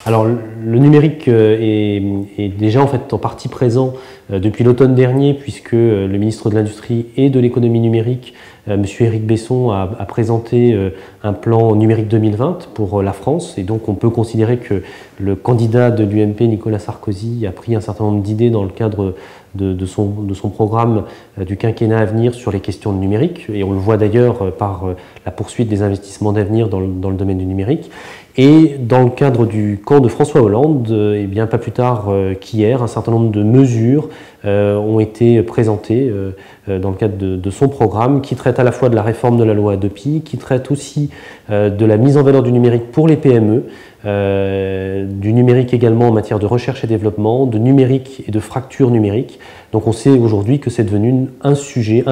Alors le numérique est déjà en fait en partie présent depuis l'automne dernier, puisque le ministre de l'Industrie et de l'Économie numérique, M. Éric Besson, a présenté un plan numérique 2020 pour la France, et donc on peut considérer que le candidat de l'UMP, Nicolas Sarkozy, a pris un certain nombre d'idées dans le cadre de son programme du quinquennat à venir sur les questions de numérique, et on le voit d'ailleurs par la poursuite des investissements d'avenir dans le domaine du numérique. Et dans le cadre du camp de François Hollande, eh bien, pas plus tard qu'hier, un certain nombre de mesures ont été présentées dans le cadre de son programme, qui traite à la fois de la réforme de la loi Hadopi, qui traite aussi de la mise en valeur du numérique pour les PME, du numérique également en matière de recherche et développement, de numérique et de fracture numérique. Donc on sait aujourd'hui que c'est devenu un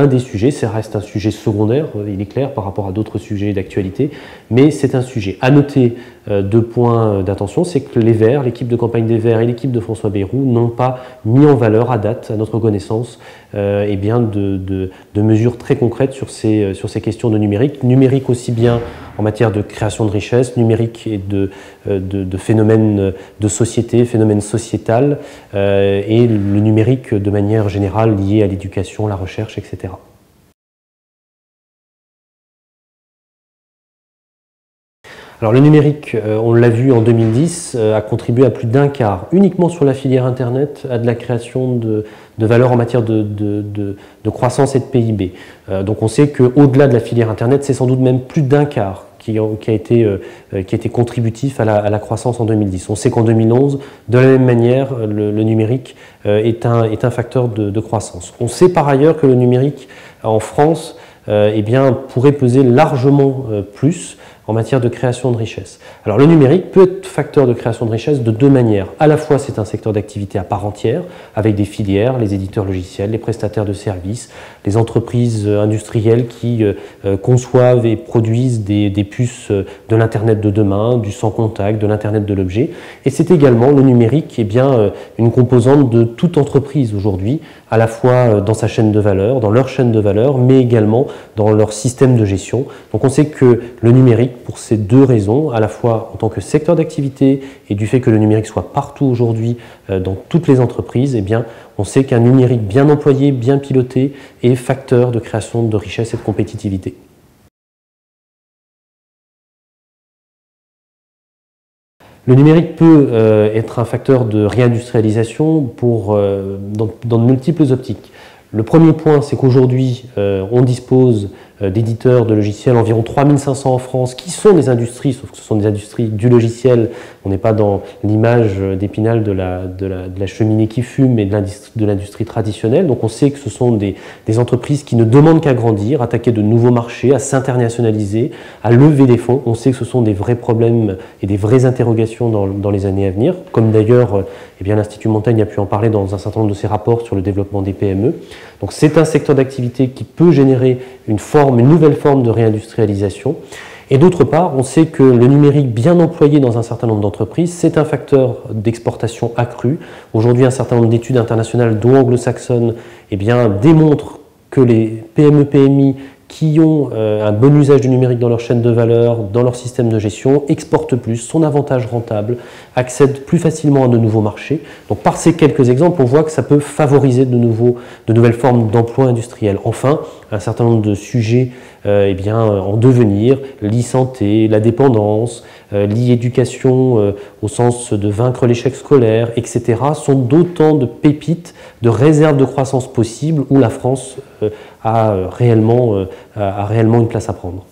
des sujets, ça reste un sujet secondaire, il est clair, par rapport à d'autres sujets d'actualité, mais c'est un sujet. À noter deux points d'attention, c'est que les Verts, l'équipe de campagne des Verts et l'équipe de François Bayrou n'ont pas mis en valeur à date, à notre connaissance, eh bien de mesures très concrètes sur ces questions de numérique. Numérique aussi bien en matière de création de richesse, numérique et de phénomènes de société, phénomènes sociétal, et le numérique de manière générale lié à l'éducation, la recherche, etc. Alors le numérique, on l'a vu en 2010, a contribué à plus d'un quart, uniquement sur la filière Internet, à de la création de valeur en matière de croissance et de PIB. Donc on sait qu'au-delà de la filière Internet, c'est sans doute même plus d'un quart qui a été contributif à la croissance en 2010. On sait qu'en 2011, de la même manière, le numérique est un facteur de croissance. On sait par ailleurs que le numérique en France eh bien, pourrait peser largement plus en matière de création de richesse. Alors le numérique peut être facteur de création de richesse de deux manières. À la fois c'est un secteur d'activité à part entière, avec des filières, les éditeurs logiciels, les prestataires de services, les entreprises industrielles qui conçoivent et produisent des puces de l'Internet de demain, du sans contact, de l'Internet de l'objet. Et c'est également le numérique qui est bien une composante de toute entreprise aujourd'hui, à la fois dans sa chaîne de valeur, dans leur chaîne de valeur, mais également dans leur système de gestion. Donc on sait que le numérique, pour ces deux raisons, à la fois en tant que secteur d'activité et du fait que le numérique soit partout aujourd'hui dans toutes les entreprises, eh bien, on sait qu'un numérique bien employé, bien piloté est facteur de création de richesse et de compétitivité. Le numérique peut être un facteur de réindustrialisation dans de multiples optiques. Le premier point, c'est qu'aujourd'hui, on dispose d'éditeurs de logiciels, environ 3500 en France, qui sont des industries, sauf que ce sont des industries du logiciel. On n'est pas dans l'image d'Épinal de la cheminée qui fume, mais de l'industrie traditionnelle. Donc on sait que ce sont des entreprises qui ne demandent qu'à grandir, à attaquer de nouveaux marchés, à s'internationaliser, à lever des fonds. On sait que ce sont des vrais problèmes et des vraies interrogations dans les années à venir, comme d'ailleurs eh bien, l'Institut Montaigne a pu en parler dans un certain nombre de ses rapports sur le développement des PME. Donc c'est un secteur d'activité qui peut générer une nouvelle forme de réindustrialisation. Et d'autre part, on sait que le numérique bien employé dans un certain nombre d'entreprises, c'est un facteur d'exportation accrue. Aujourd'hui, un certain nombre d'études internationales, dont anglo-saxonnes, eh bien, démontrent que les PME-PMI qui ont un bon usage du numérique dans leur chaîne de valeur, dans leur système de gestion, exportent plus, sont davantage rentables, accèdent plus facilement à de nouveaux marchés. Donc par ces quelques exemples, on voit que ça peut favoriser de nouvelles formes d'emploi industriel. Enfin, un certain nombre de sujets eh bien, en devenir, l'e-santé, la dépendance, l'e-éducation au sens de vaincre l'échec scolaire, etc., sont d'autant de pépites, de réserves de croissance possibles où la France a réellement une place à prendre.